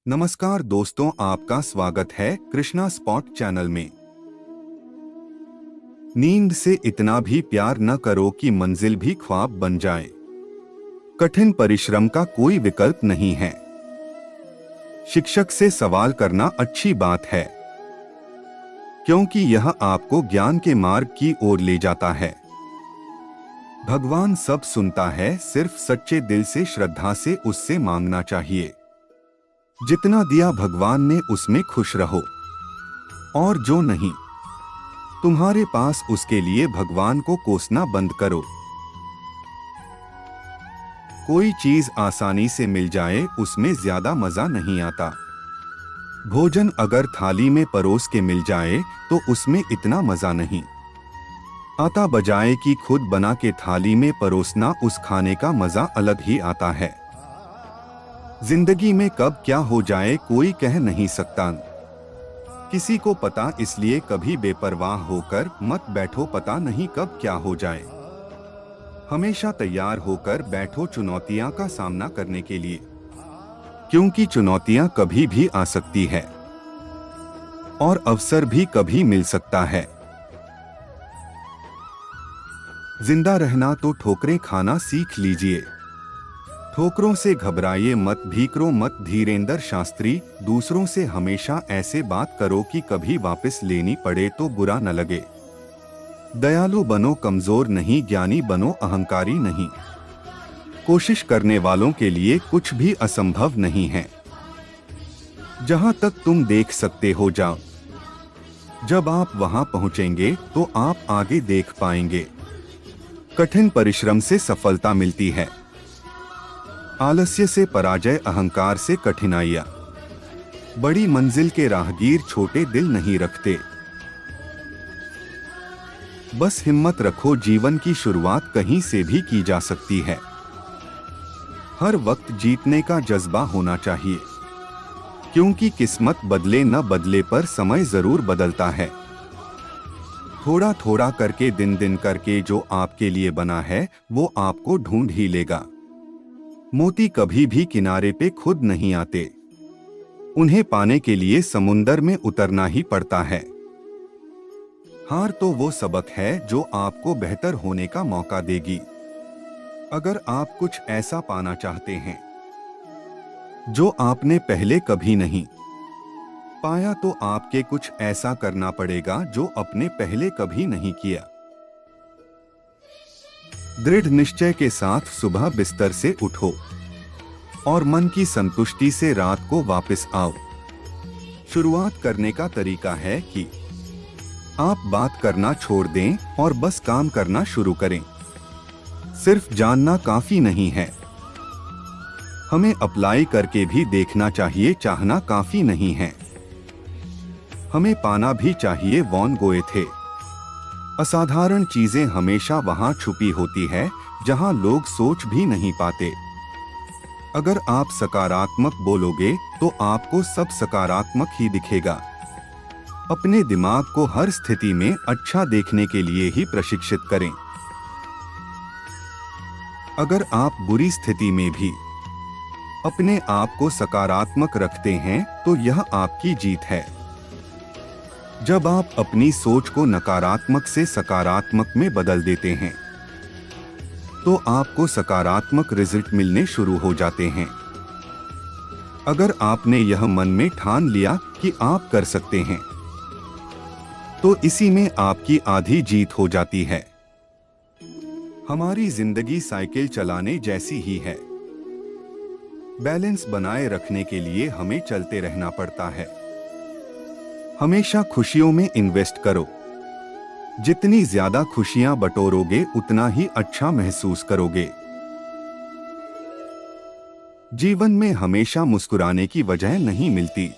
नमस्कार दोस्तों, आपका स्वागत है कृष्णा स्पॉट चैनल में। नींद से इतना भी प्यार न करो कि मंजिल भी ख्वाब बन जाए। कठिन परिश्रम का कोई विकल्प नहीं है। शिक्षक से सवाल करना अच्छी बात है, क्योंकि यह आपको ज्ञान के मार्ग की ओर ले जाता है। भगवान सब सुनता है, सिर्फ सच्चे दिल से श्रद्धा से उससे मांगना चाहिए। जितना दिया भगवान ने उसमें खुश रहो, और जो नहीं तुम्हारे पास उसके लिए भगवान को कोसना बंद करो। कोई चीज आसानी से मिल जाए उसमें ज्यादा मजा नहीं आता। भोजन अगर थाली में परोस के मिल जाए तो उसमें इतना मजा नहीं आता, बजाय कि खुद बना के थाली में परोसना, उस खाने का मजा अलग ही आता है। जिंदगी में कब क्या हो जाए कोई कह नहीं सकता, किसी को पता, इसलिए कभी बेपरवाह होकर मत बैठो, पता नहीं कब क्या हो जाए। हमेशा तैयार होकर बैठो चुनौतियां का सामना करने के लिए, क्योंकि चुनौतियां कभी भी आ सकती है और अवसर भी कभी मिल सकता है। जिंदा रहना तो ठोकरें खाना सीख लीजिए। ठोकरों से घबराइए मत, भीकरो मत। धीरेंद्र शास्त्री। दूसरों से हमेशा ऐसे बात करो कि कभी वापस लेनी पड़े तो बुरा न लगे। दयालु बनो, कमजोर नहीं। ज्ञानी बनो, अहंकारी नहीं। कोशिश करने वालों के लिए कुछ भी असंभव नहीं है। जहां तक तुम देख सकते हो जाओ। जब आप वहां पहुंचेंगे तो आप आगे देख पाएंगे। कठिन परिश्रम से सफलता मिलती है, आलस्य से पराजय, अहंकार से कठिनाइयां। बड़ी मंजिल के राहगीर छोटे दिल नहीं रखते। बस हिम्मत रखो, जीवन की शुरुआत कहीं से भी की जा सकती है। हर वक्त जीतने का जज्बा होना चाहिए, क्योंकि किस्मत बदले न बदले पर समय जरूर बदलता है। थोड़ा थोड़ा करके, दिन दिन करके जो आपके लिए बना है वो आपको ढूंढ ही लेगा। मोती कभी भी किनारे पे खुद नहीं आते, उन्हें पाने के लिए समुंदर में उतरना ही पड़ता है। हार तो वो सबक है जो आपको बेहतर होने का मौका देगी। अगर आप कुछ ऐसा पाना चाहते हैं जो आपने पहले कभी नहीं पाया, तो आपके कुछ ऐसा करना पड़ेगा जो आपने पहले कभी नहीं किया। दृढ़ निश्चय के साथ सुबह बिस्तर से उठो और मन की संतुष्टि से रात को वापस आओ। शुरुआत करने का तरीका है कि आप बात करना छोड़ दें और बस काम करना शुरू करें। सिर्फ जानना काफी नहीं है, हमें अप्लाई करके भी देखना चाहिए। चाहना काफी नहीं है, हमें पाना भी चाहिए। वॉन गोए थे, असाधारण चीजें हमेशा वहां छुपी होती है जहां लोग सोच भी नहीं पाते। अगर आप सकारात्मक बोलोगे तो आपको सब सकारात्मक ही दिखेगा। अपने दिमाग को हर स्थिति में अच्छा देखने के लिए ही प्रशिक्षित करें। अगर आप बुरी स्थिति में भी अपने आप को सकारात्मक रखते हैं तो यह आपकी जीत है। जब आप अपनी सोच को नकारात्मक से सकारात्मक में बदल देते हैं तो आपको सकारात्मक रिजल्ट मिलने शुरू हो जाते हैं। अगर आपने यह मन में ठान लिया कि आप कर सकते हैं तो इसी में आपकी आधी जीत हो जाती है। हमारी जिंदगी साइकिल चलाने जैसी ही है। बैलेंस बनाए रखने के लिए हमें चलते रहना पड़ता है। हमेशा खुशियों में इन्वेस्ट करो। जितनी ज्यादा खुशियां बटोरोगे उतना ही अच्छा महसूस करोगे। जीवन में हमेशा मुस्कुराने की वजह नहीं मिलती,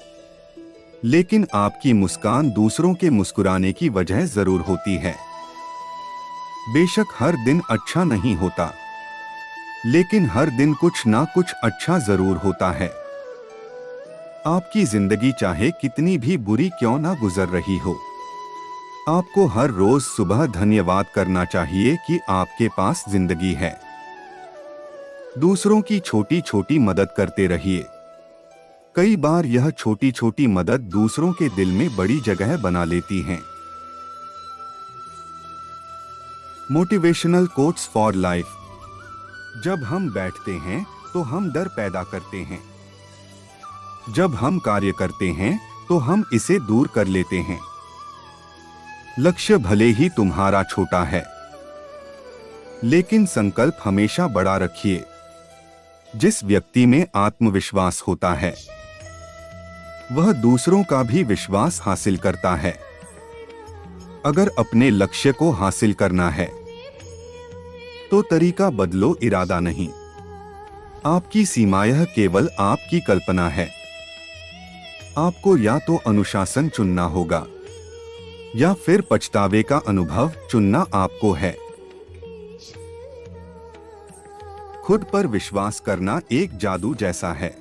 लेकिन आपकी मुस्कान दूसरों के मुस्कुराने की वजह जरूर होती है। बेशक हर दिन अच्छा नहीं होता, लेकिन हर दिन कुछ ना कुछ अच्छा जरूर होता है। आपकी जिंदगी चाहे कितनी भी बुरी क्यों ना गुजर रही हो, आपको हर रोज सुबह धन्यवाद करना चाहिए कि आपके पास जिंदगी है। दूसरों की छोटी छोटी मदद करते रहिए। कई बार यह छोटी छोटी मदद दूसरों के दिल में बड़ी जगह बना लेती हैं। Motivational quotes for life. जब हम बैठते हैं तो हम डर पैदा करते हैं। जब हम कार्य करते हैं तो हम इसे दूर कर लेते हैं। लक्ष्य भले ही तुम्हारा छोटा है, लेकिन संकल्प हमेशा बड़ा रखिए। जिस व्यक्ति में आत्मविश्वास होता है वह दूसरों का भी विश्वास हासिल करता है। अगर अपने लक्ष्य को हासिल करना है तो तरीका बदलो, इरादा नहीं। आपकी सीमा यह केवल आपकी कल्पना है। आपको या तो अनुशासन चुनना होगा या फिर पछतावे का अनुभव चुनना आपको है। खुद पर विश्वास करना एक जादू जैसा है।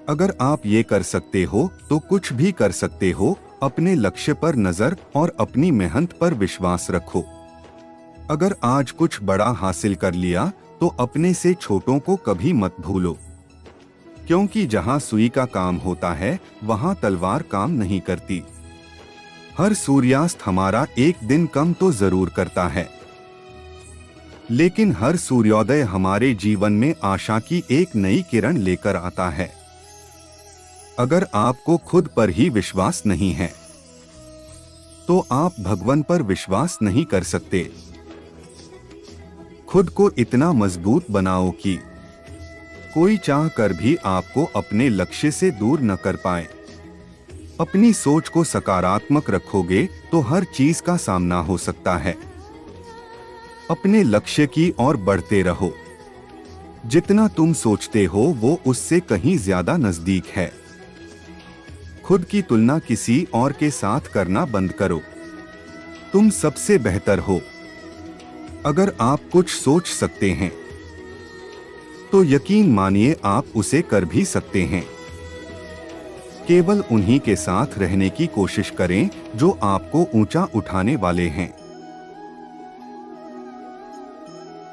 अगर आप ये कर सकते हो तो कुछ भी कर सकते हो। अपने लक्ष्य पर नजर और अपनी मेहनत पर विश्वास रखो। अगर आज कुछ बड़ा हासिल कर लिया तो अपने से छोटों को कभी मत भूलो, क्योंकि जहां सुई का काम होता है वहां तलवार काम नहीं करती। हर सूर्यास्त हमारा एक दिन कम तो जरूर करता है, लेकिन हर सूर्योदय हमारे जीवन में आशा की एक नई किरण लेकर आता है। अगर आपको खुद पर ही विश्वास नहीं है तो आप भगवान पर विश्वास नहीं कर सकते। खुद को इतना मजबूत बनाओ कि कोई चाह कर भी आपको अपने लक्ष्य से दूर न कर पाए। अपनी सोच को सकारात्मक रखोगे तो हर चीज का सामना हो सकता है। अपने लक्ष्य की ओर बढ़ते रहो। जितना तुम सोचते हो वो उससे कहीं ज्यादा नजदीक है। खुद की तुलना किसी और के साथ करना बंद करो। तुम सबसे बेहतर हो। अगर आप कुछ सोच सकते हैं तो यकीन मानिए आप उसे कर भी सकते हैं। केवल उन्हीं के साथ रहने की कोशिश करें जो आपको ऊंचा उठाने वाले हैं।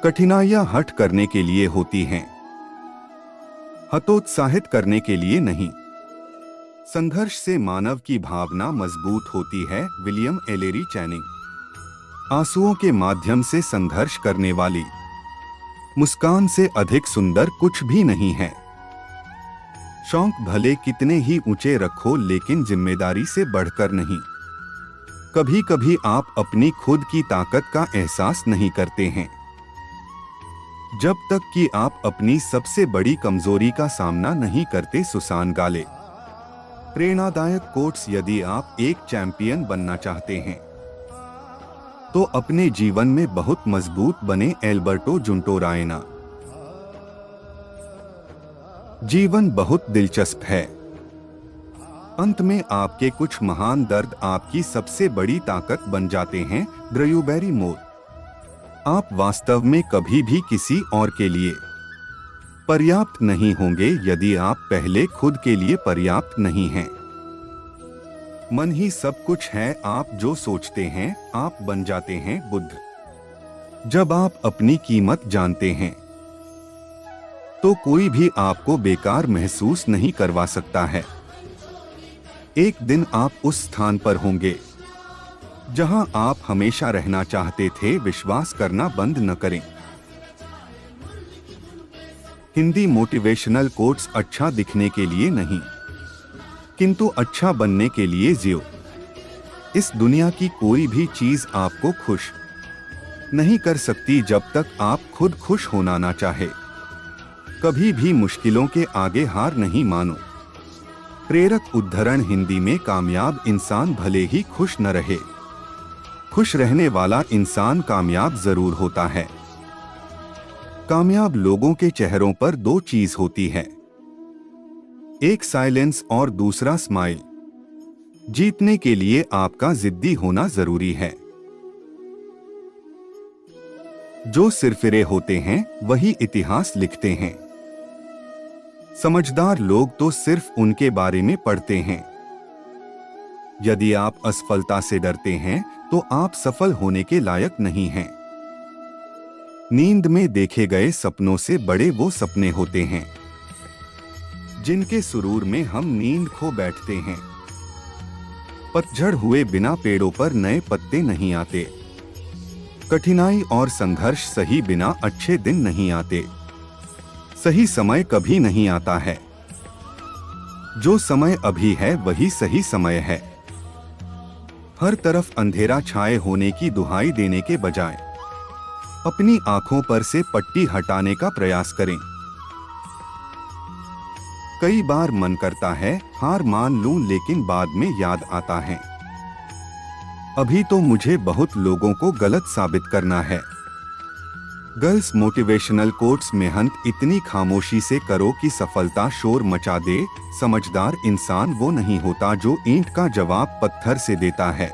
कठिनाइयां हठ करने के लिए होती हैं, हतोत्साहित करने के लिए नहीं। संघर्ष से मानव की भावना मजबूत होती है। William Ellery Channing. आंसुओं के माध्यम से संघर्ष करने वाली मुस्कान से अधिक सुंदर कुछ भी नहीं है। शौक भले कितने ही ऊंचे रखो, लेकिन जिम्मेदारी से बढ़कर नहीं। कभी कभी आप अपनी खुद की ताकत का एहसास नहीं करते हैं, जब तक कि आप अपनी सबसे बड़ी कमजोरी का सामना नहीं करते। सुसान गाले। प्रेरणादायक कोट्स। यदि आप एक चैंपियन बनना चाहते हैं तो अपने जीवन में बहुत मजबूत बने। एल्बर्टो जुंटो रायना। जीवन बहुत दिलचस्प है। अंत में आपके कुछ महान दर्द आपकी सबसे बड़ी ताकत बन जाते हैं। ड्रू बैरिमोर। आप वास्तव में कभी भी किसी और के लिए पर्याप्त नहीं होंगे यदि आप पहले खुद के लिए पर्याप्त नहीं हैं। मन ही सब कुछ है। आप जो सोचते हैं आप बन जाते हैं। बुद्ध। जब आप अपनी कीमत जानते हैं तो कोई भी आपको बेकार महसूस नहीं करवा सकता है। एक दिन आप उस स्थान पर होंगे जहां आप हमेशा रहना चाहते थे। विश्वास करना बंद न करें। Hindi motivational quotes. अच्छा दिखने के लिए नहीं, किंतु अच्छा बनने के लिए जियो। इस दुनिया की कोई भी चीज आपको खुश नहीं कर सकती जब तक आप खुद खुश होना ना चाहे। कभी भी मुश्किलों के आगे हार नहीं मानो। प्रेरक उद्धरण। हिंदी में कामयाब इंसान भले ही खुश न रहे, खुश रहने वाला इंसान कामयाब जरूर होता है। कामयाब लोगों के चेहरों पर दो चीज होती है, एक साइलेंस और दूसरा स्माइल। जीतने के लिए आपका जिद्दी होना जरूरी है। जो सिरफिरे होते हैं वही इतिहास लिखते हैं। समझदार लोग तो सिर्फ उनके बारे में पढ़ते हैं। यदि आप असफलता से डरते हैं तो आप सफल होने के लायक नहीं हैं। नींद में देखे गए सपनों से बड़े वो सपने होते हैं जिनके सुरूर में हम नींद खो बैठते हैं। पतझड़ हुए बिना पेड़ों पर नए पत्ते नहीं आते। कठिनाई और संघर्ष सही बिना अच्छे दिन नहीं आते। सही समय कभी नहीं आता है। जो समय अभी है वही सही समय है। हर तरफ अंधेरा छाए होने की दुहाई देने के बजाय अपनी आंखों पर से पट्टी हटाने का प्रयास करें। कई बार मन करता है हार मान लूं, लेकिन बाद में याद आता है अभी तो मुझे बहुत लोगों को गलत साबित करना है। गर्ल्स मोटिवेशनल कोट्स मेहनत इतनी खामोशी से करो कि सफलता शोर मचा दे। समझदार इंसान वो नहीं होता जो ईंट का जवाब पत्थर से देता है।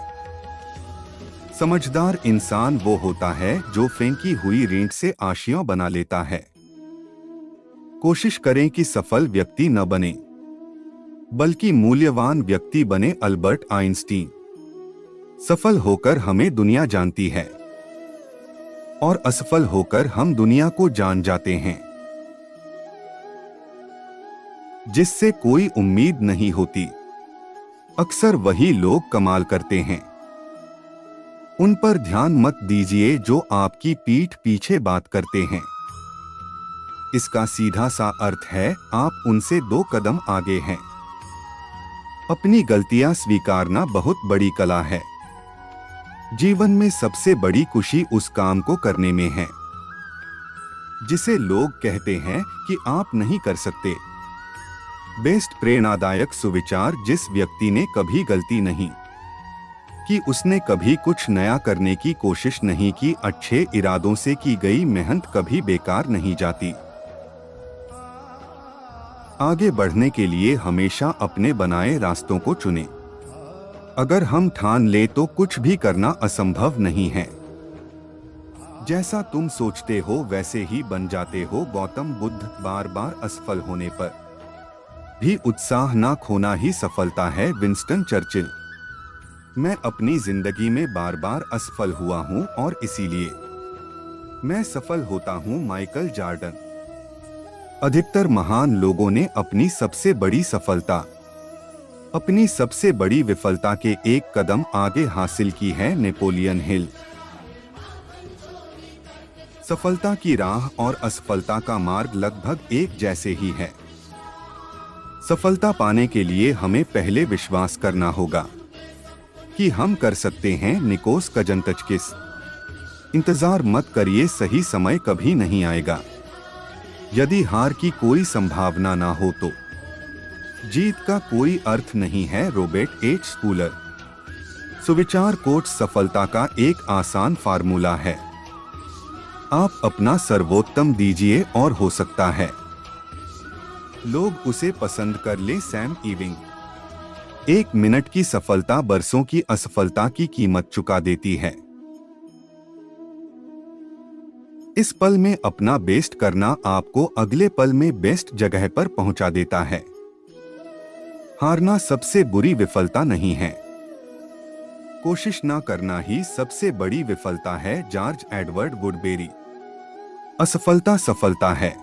समझदार इंसान वो होता है जो फेंकी हुई ईंट से आशियां बना लेता है। कोशिश करें कि सफल व्यक्ति न बने, बल्कि मूल्यवान व्यक्ति बने। Albert Einstein. सफल होकर हमें दुनिया जानती है और असफल होकर हम दुनिया को जान जाते हैं। जिससे कोई उम्मीद नहीं होती, अक्सर वही लोग कमाल करते हैं। उन पर ध्यान मत दीजिए जो आपकी पीठ पीछे बात करते हैं। इसका सीधा सा अर्थ है आप उनसे 2 कदम आगे हैं। अपनी गलतियां स्वीकारना बहुत बड़ी कला है। जीवन में सबसे बड़ी खुशी उस काम को करने में है जिसे लोग कहते हैं कि आप नहीं कर सकते। बेस्ट प्रेरणादायक सुविचार, जिस व्यक्ति ने कभी गलती नहीं की, उसने कभी कुछ नया करने की कोशिश नहीं की। अच्छे इरादों से की गई मेहनत कभी बेकार नहीं जाती। आगे बढ़ने के लिए हमेशा अपने बनाए रास्तों को चुनें। अगर हम ठान ले तो कुछ भी करना असंभव नहीं है। जैसा तुम सोचते हो वैसे ही बन जाते हो। गौतम बुद्ध। बार बार असफल होने पर भी उत्साह ना खोना ही सफलता है। Winston Churchill. मैं अपनी जिंदगी में बार बार असफल हुआ हूं और इसीलिए मैं सफल होता हूं। Michael Jordan. अधिकतर महान लोगों ने अपनी सबसे बड़ी सफलता अपनी सबसे बड़ी विफलता के 1 कदम आगे हासिल की है। Napoleon Hill. सफलता की राह और असफलता का मार्ग लगभग एक जैसे ही है। सफलता पाने के लिए हमें पहले विश्वास करना होगा कि हम कर सकते हैं। निकोस कजंतचकिस। इंतजार मत करिए, सही समय कभी नहीं आएगा। यदि हार की कोई संभावना ना हो तो जीत का कोई अर्थ नहीं है। Robert H Schuler. सुविचार कोट सफलता का एक आसान फार्मूला है। आप अपना सर्वोत्तम दीजिए और हो सकता है लोग उसे पसंद कर लें। सैम इविंग। 1 मिनट की सफलता बरसों की असफलता की कीमत चुका देती है। इस पल में अपना बेस्ट करना आपको अगले पल में बेस्ट जगह पर पहुंचा देता है। हारना सबसे बुरी विफलता नहीं है, कोशिश ना करना ही सबसे बड़ी विफलता है। George Edward Woodberry. असफलता सफलता है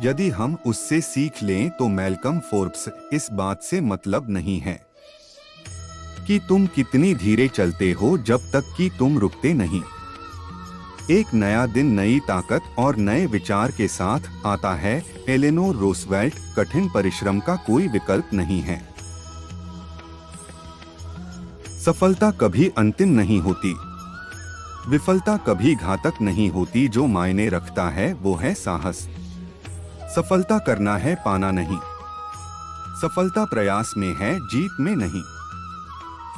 यदि हम उससे सीख लें तो मैल्कम फोर्ब्स। इस बात से मतलब नहीं है कि तुम कितनी धीरे चलते हो जब तक कि तुम रुकते नहीं। एक नया दिन नई ताकत और नए विचार के साथ आता है। Eleanor Roosevelt. कठिन परिश्रम का कोई विकल्प नहीं है। सफलता कभी अंतिम नहीं होती, विफलता कभी घातक नहीं होती। जो मायने रखता है वो है साहस। सफलता करना है, पाना नहीं। सफलता प्रयास में है, जीत में नहीं।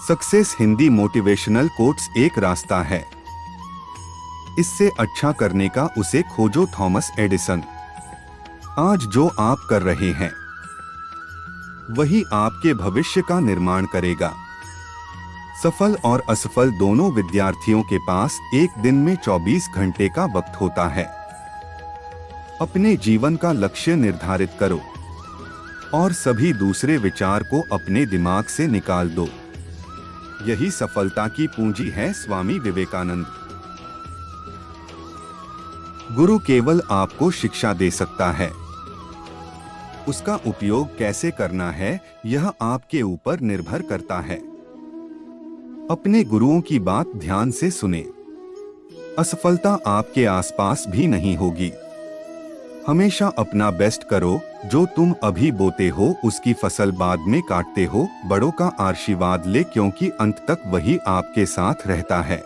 सक्सेस हिंदी मोटिवेशनल कोट्स एक रास्ता है, इससे अच्छा करने का उसे खोजो। Thomas Edison. आज जो आप कर रहे हैं वही आपके भविष्य का निर्माण करेगा। सफल और असफल दोनों विद्यार्थियों के पास एक दिन में 24 घंटे का वक्त होता है। अपने जीवन का लक्ष्य निर्धारित करो और सभी दूसरे विचार को अपने दिमाग से निकाल दो। यही सफलता की पूंजी है। स्वामी विवेकानंद। गुरु केवल आपको शिक्षा दे सकता है, उसका उपयोग कैसे करना है यह आपके ऊपर निर्भर करता है। अपने गुरुओं की बात ध्यान से सुने। असफलता आपके आसपास भी नहीं होगी। हमेशा अपना बेस्ट करो। जो तुम अभी बोते हो उसकी फसल बाद में काटते हो। बड़ों का आशीर्वाद ले क्योंकि अंत तक वही आपके साथ रहता है।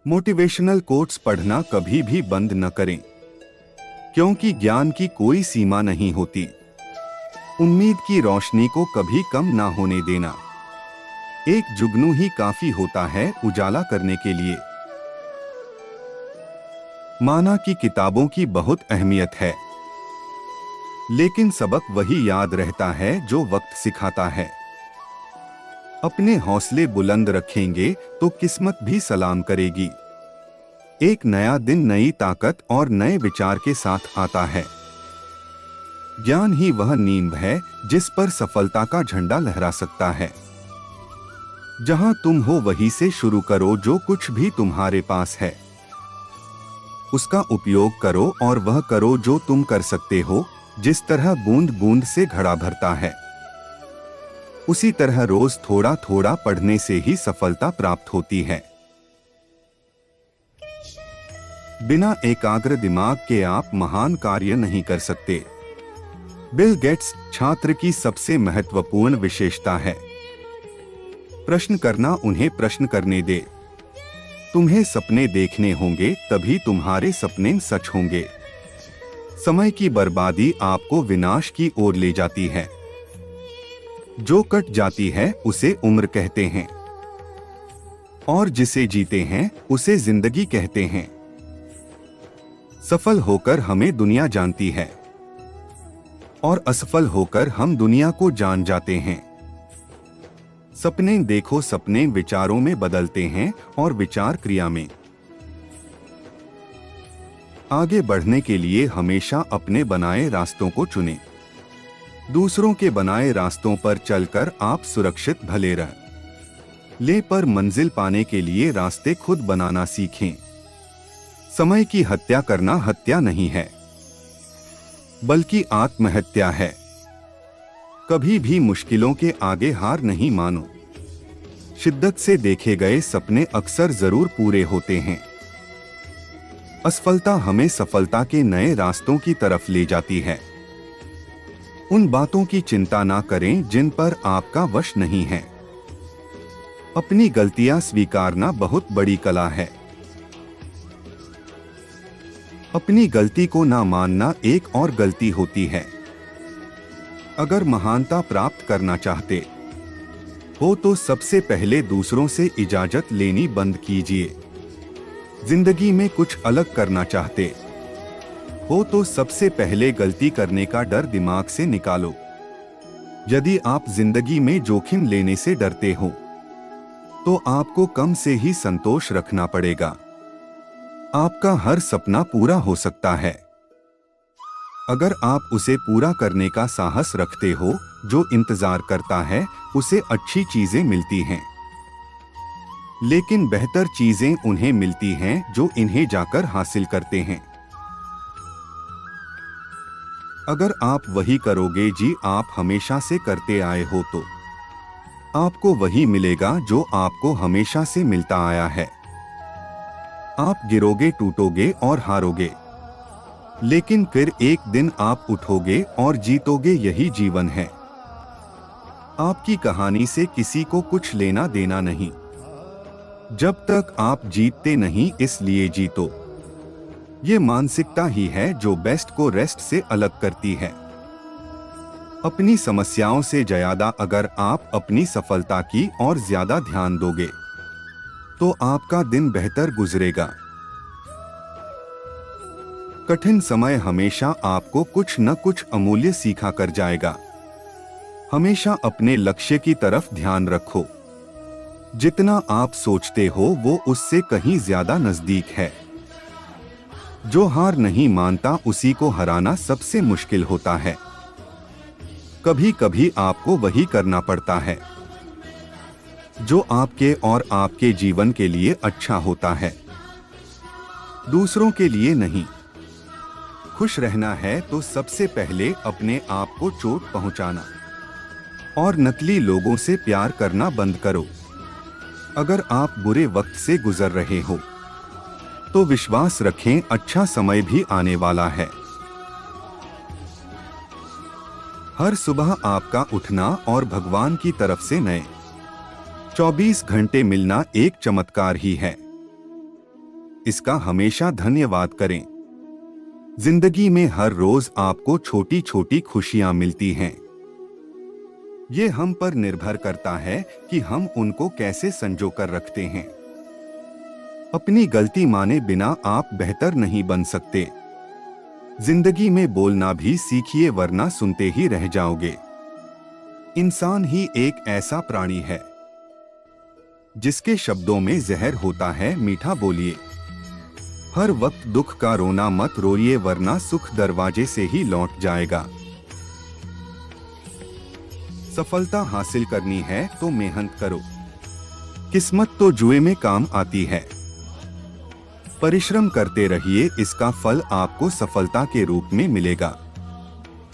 मोटिवेशनल कोट्स पढ़ना कभी भी बंद न करें, क्योंकि ज्ञान की कोई सीमा नहीं होती। उम्मीद की रोशनी को कभी कम ना होने देना। एक जुगनू ही काफी होता है उजाला करने के लिए। माना कि किताबों की बहुत अहमियत है, लेकिन सबक वही याद रहता है जो वक्त सिखाता है। अपने हौसले बुलंद रखेंगे तो किस्मत भी सलाम करेगी। एक नया दिन नई ताकत और नए विचार के साथ आता है। ज्ञान ही वह नींव है जिस पर सफलता का झंडा लहरा सकता है। जहां तुम हो वहीं से शुरू करो। जो कुछ भी तुम्हारे पास है उसका उपयोग करो और वह करो जो तुम कर सकते हो। जिस तरह बूंद बूंद से घड़ा भरता है, उसी तरह रोज थोड़ा थोड़ा पढ़ने से ही सफलता प्राप्त होती है। बिना एकाग्र दिमाग के आप महान कार्य नहीं कर सकते। बिल गेट्स छात्र की सबसे महत्वपूर्ण विशेषता है प्रश्न करना। उन्हें प्रश्न करने दे। तुम्हें सपने देखने होंगे तभी तुम्हारे सपने सच होंगे। समय की बर्बादी आपको विनाश की ओर ले जाती है। जो कट जाती है उसे उम्र कहते हैं, और जिसे जीते हैं उसे जिंदगी कहते हैं। सफल होकर हमें दुनिया जानती है और असफल होकर हम दुनिया को जान जाते हैं। सपने देखो, सपने विचारों में बदलते हैं और विचार क्रिया में। आगे बढ़ने के लिए हमेशा अपने बनाए रास्तों को चुनें। दूसरों के बनाए रास्तों पर चलकर आप सुरक्षित भले रह ले, पर मंजिल पाने के लिए रास्ते खुद बनाना सीखें। समय की हत्या करना हत्या नहीं है, बल्कि आत्महत्या है। कभी भी मुश्किलों के आगे हार नहीं मानो। शिद्दत से देखे गए सपने अक्सर जरूर पूरे होते हैं। असफलता हमें सफलता के नए रास्तों की तरफ ले जाती है। उन बातों की चिंता ना करें जिन पर आपका वश नहीं है। अपनी गलतियां स्वीकारना बहुत बड़ी कला है। अपनी गलती को ना मानना एक और गलती होती है। अगर महानता प्राप्त करना चाहते हो तो सबसे पहले दूसरों से इजाजत लेनी बंद कीजिए। जिंदगी में कुछ अलग करना चाहते हो तो सबसे पहले गलती करने का डर दिमाग से निकालो। यदि आप जिंदगी में जोखिम लेने से डरते हो तो आपको कम से ही संतोष रखना पड़ेगा। आपका हर सपना पूरा हो सकता है अगर आप उसे पूरा करने का साहस रखते हो। जो इंतजार करता है उसे अच्छी चीजें मिलती हैं, लेकिन बेहतर चीजें उन्हें मिलती हैं जो इन्हें जाकर हासिल करते हैं। अगर आप वही करोगे जी आप हमेशा से करते आए हो तो आपको वही मिलेगा जो आपको हमेशा से मिलता आया है। आप गिरोगे, टूटोगे और हारोगे, लेकिन फिर एक दिन आप उठोगे और जीतोगे। यही जीवन है। आपकी कहानी से किसी को कुछ लेना देना नहीं। जब तक आप जीतते नहीं इसलिए जीतो। ये मानसिकता ही है जो बेस्ट को रेस्ट से अलग करती है। अपनी समस्याओं से ज्यादा अगर आप अपनी सफलता की और ज्यादा ध्यान दोगे तो आपका दिन बेहतर गुजरेगा। कठिन समय हमेशा आपको कुछ न कुछ अमूल्य सिखा कर जाएगा। हमेशा अपने लक्ष्य की तरफ ध्यान रखो। जितना आप सोचते हो वो उससे कहीं ज्यादा नजदीक है। जो हार नहीं मानता उसी को हराना सबसे मुश्किल होता है। कभी कभी आपको वही करना पड़ता है जो आपके और आपके जीवन के लिए अच्छा होता है, दूसरों के लिए नहीं। खुश रहना है तो सबसे पहले अपने आप को चोट पहुंचाना और नकली लोगों से प्यार करना बंद करो। अगर आप बुरे वक्त से गुजर रहे हो तो विश्वास रखें, अच्छा समय भी आने वाला है। हर सुबह आपका उठना और भगवान की तरफ से नए 24 घंटे मिलना एक चमत्कार ही है। इसका हमेशा धन्यवाद करें। जिंदगी में हर रोज आपको छोटी छोटी खुशियां मिलती हैं। ये हम पर निर्भर करता है कि हम उनको कैसे संजो कर रखते हैं। अपनी गलती माने बिना आप बेहतर नहीं बन सकते। जिंदगी में बोलना भी सीखिए, वरना सुनते ही रह जाओगे। इंसान ही एक ऐसा प्राणी है जिसके शब्दों में जहर होता है। मीठा बोलिए। हर वक्त दुख का रोना मत रोइए, वरना सुख दरवाजे से ही लौट जाएगा। सफलता हासिल करनी है तो मेहनत करो। किस्मत तो जुए में काम आती है। परिश्रम करते रहिए, इसका फल आपको सफलता के रूप में मिलेगा।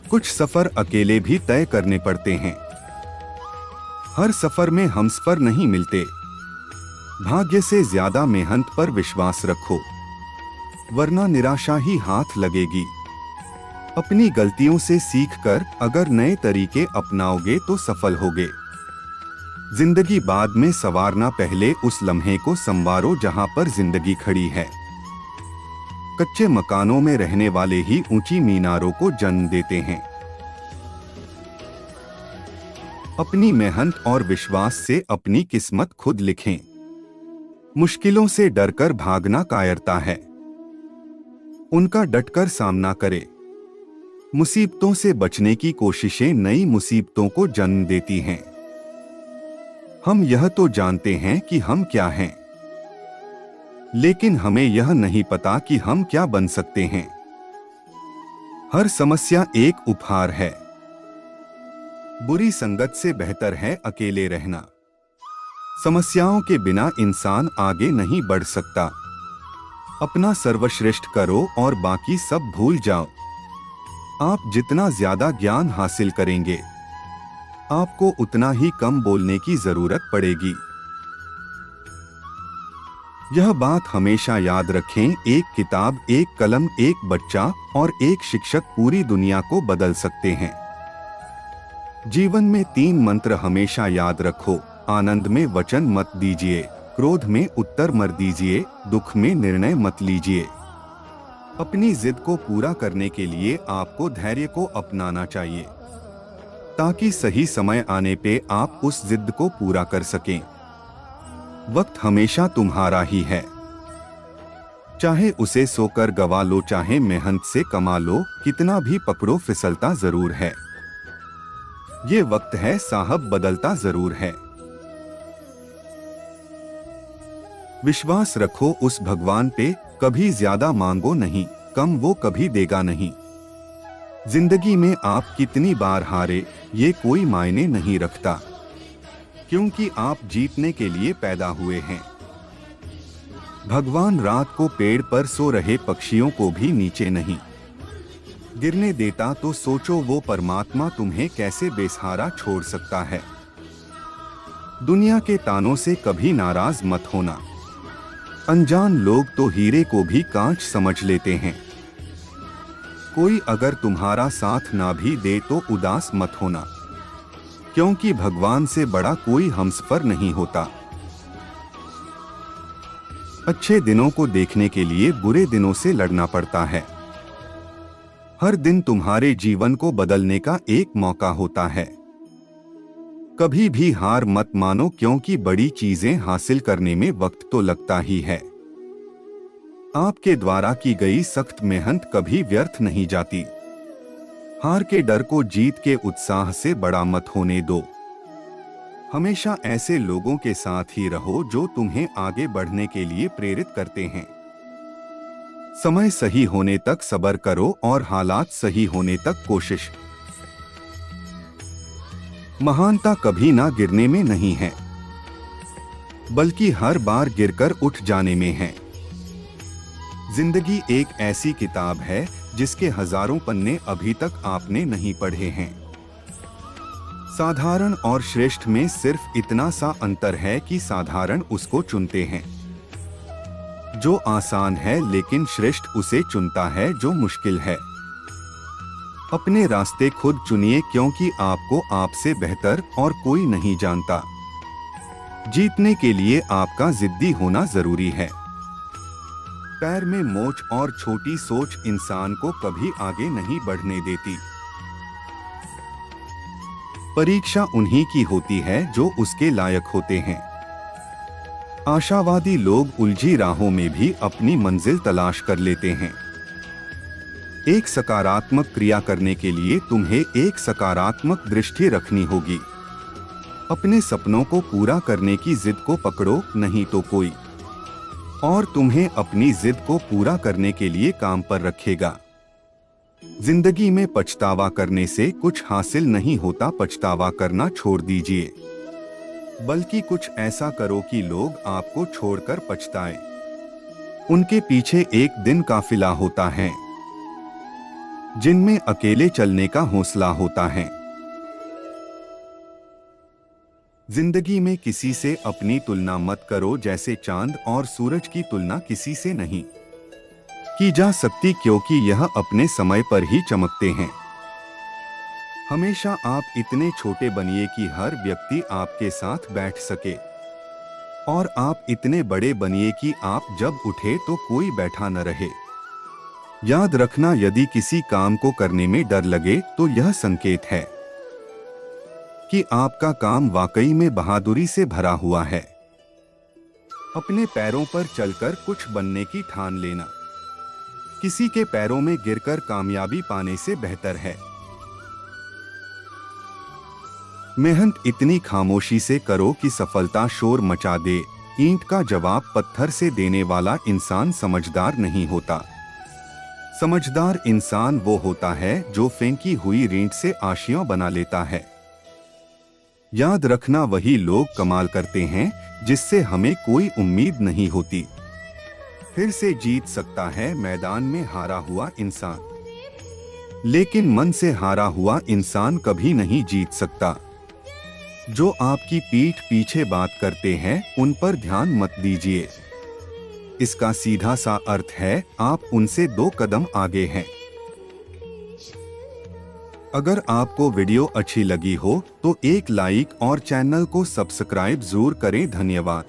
कुछ सफर अकेले भी तय करने पड़ते हैं। हर सफर में हमसफर नहीं मिलते। भाग्य से ज्यादा मेहनत पर विश्वास रखो, वरना निराशा ही हाथ लगेगी। अपनी गलतियों से सीखकर अगर नए तरीके अपनाओगे तो सफल होगे। जिंदगी बाद में संवारना, पहले उस लम्हे को संवारो जहां पर जिंदगी खड़ी है। कच्चे मकानों में रहने वाले ही ऊंची मीनारों को जन्म देते हैं। अपनी मेहनत और विश्वास से अपनी किस्मत खुद लिखें। मुश्किलों से डरकर भागना कायरता है, उनका डटकर सामना करें। मुसीबतों से बचने की कोशिशें नई मुसीबतों को जन्म देती हैं। हम यह तो जानते हैं कि हम क्या हैं, लेकिन हमें यह नहीं पता कि हम क्या बन सकते हैं। हर समस्या एक उपहार है। बुरी संगत से बेहतर है अकेले रहना। समस्याओं के बिना इंसान आगे नहीं बढ़ सकता। अपना सर्वश्रेष्ठ करो और बाकी सब भूल जाओ। आप जितना ज्यादा ज्ञान हासिल करेंगे, आपको उतना ही कम बोलने की जरूरत पड़ेगी। यह बात हमेशा याद रखें, एक किताब, एक कलम, एक बच्चा और एक शिक्षक पूरी दुनिया को बदल सकते हैं। जीवन में 3 मंत्र हमेशा याद रखो। आनंद में वचन मत दीजिए, क्रोध में उत्तर मत दीजिए, दुख में निर्णय मत लीजिए। अपनी जिद को पूरा करने के लिए आपको धैर्य को अपनाना चाहिए, ताकि सही समय आने पे आप उस जिद को पूरा कर सकें। वक्त हमेशा तुम्हारा ही है, चाहे उसे सोकर गवा लो, चाहे मेहनत से कमा लो, कितना भी पकड़ो फिसलता जरूर है। ये वक्त है साहब, बदलता जरूर है। विश्वास रखो उस भगवान पे, कभी ज्यादा मांगो नहीं, कम वो कभी देगा नहीं। जिंदगी में आप कितनी बार हारे ये कोई मायने नहीं रखता, क्योंकि आप जीतने के लिए पैदा हुए हैं। भगवान रात को पेड़ पर सो रहे पक्षियों को भी नीचे नहीं गिरने देता, तो सोचो वो परमात्मा तुम्हें कैसे बेसहारा छोड़ सकता है। दुनिया के तानों से कभी नाराज मत होना। अनजान लोग तो हीरे को भी कांच समझ लेते हैं। कोई अगर तुम्हारा साथ ना भी दे तो उदास मत होना, क्योंकि भगवान से बड़ा कोई हमसफर नहीं होता। अच्छे दिनों को देखने के लिए बुरे दिनों से लड़ना पड़ता है। हर दिन तुम्हारे जीवन को बदलने का एक मौका होता है। कभी भी हार मत मानो, क्योंकि बड़ी चीजें हासिल करने में वक्त तो लगता ही है। आपके द्वारा की गई सख्त मेहनत कभी व्यर्थ नहीं जाती। हार के डर को जीत के उत्साह से बड़ा मत होने दो। हमेशा ऐसे लोगों के साथ ही रहो जो तुम्हें आगे बढ़ने के लिए प्रेरित करते हैं। समय सही होने तक सब्र करो और हालात सही होने तक कोशिश। महानता कभी ना गिरने में नहीं है, बल्कि हर बार गिरकर उठ जाने में है। जिंदगी एक ऐसी किताब है जिसके हजारों पन्ने अभी तक आपने नहीं पढ़े हैं। साधारण और श्रेष्ठ में सिर्फ इतना सा अंतर है कि साधारण उसको चुनते हैं जो आसान है, लेकिन श्रेष्ठ उसे चुनता है जो मुश्किल है। अपने रास्ते खुद चुनिए, क्योंकि आपको आपसे बेहतर और कोई नहीं जानता। जीतने के लिए आपका जिद्दी होना जरूरी है। पैर में मोच और छोटी सोच इंसान को कभी आगे नहीं बढ़ने देती। परीक्षा उन्हीं की होती है जो उसके लायक होते हैं। आशावादी लोग उलझी राहों में भी अपनी मंजिल तलाश कर लेते हैं। एक सकारात्मक क्रिया करने के लिए तुम्हें एक सकारात्मक दृष्टि रखनी होगी। अपने सपनों को पूरा करने की जिद को पकड़ो, नहीं तो कोई और तुम्हें अपनी जिद को पूरा करने के लिए काम पर रखेगा। जिंदगी में पछतावा करने से कुछ हासिल नहीं होता। पछतावा करना छोड़ दीजिए, बल्कि कुछ ऐसा करो कि लोग आपको छोड़कर पछताएं। उनके पीछे एक दिन काफिला होता है जिनमें अकेले चलने का हौसला होता है। जिंदगी में किसी से अपनी तुलना मत करो, जैसे चांद और सूरज की तुलना किसी से नहीं की जा सकती, क्योंकि यह अपने समय पर ही चमकते हैं। हमेशा आप इतने छोटे बनिए कि हर व्यक्ति आपके साथ बैठ सके, और आप इतने बड़े बनिए कि आप जब उठे तो कोई बैठा न रहे। याद रखना, यदि किसी काम को करने में डर लगे तो यह संकेत है कि आपका काम वाकई में बहादुरी से भरा हुआ है। अपने पैरों पर चलकर कुछ बनने की ठान लेना किसी के पैरों में गिरकर कामयाबी पाने से बेहतर है। मेहनत इतनी खामोशी से करो कि सफलता शोर मचा दे। ईंट का जवाब पत्थर से देने वाला इंसान समझदार नहीं होता। समझदार इंसान वो होता है जो फेंकी हुई ईंट से आशियां बना लेता है। याद रखना, वही लोग कमाल करते हैं जिससे हमें कोई उम्मीद नहीं होती। फिर से जीत सकता है मैदान में हारा हुआ इंसान, लेकिन मन से हारा हुआ इंसान कभी नहीं जीत सकता। जो आपकी पीठ पीछे बात करते हैं उन पर ध्यान मत दीजिए। इसका सीधा सा अर्थ है आप उनसे 2 कदम आगे हैं। अगर आपको वीडियो अच्छी लगी हो तो एक लाइक और चैनल को सब्सक्राइब जरूर करें। धन्यवाद।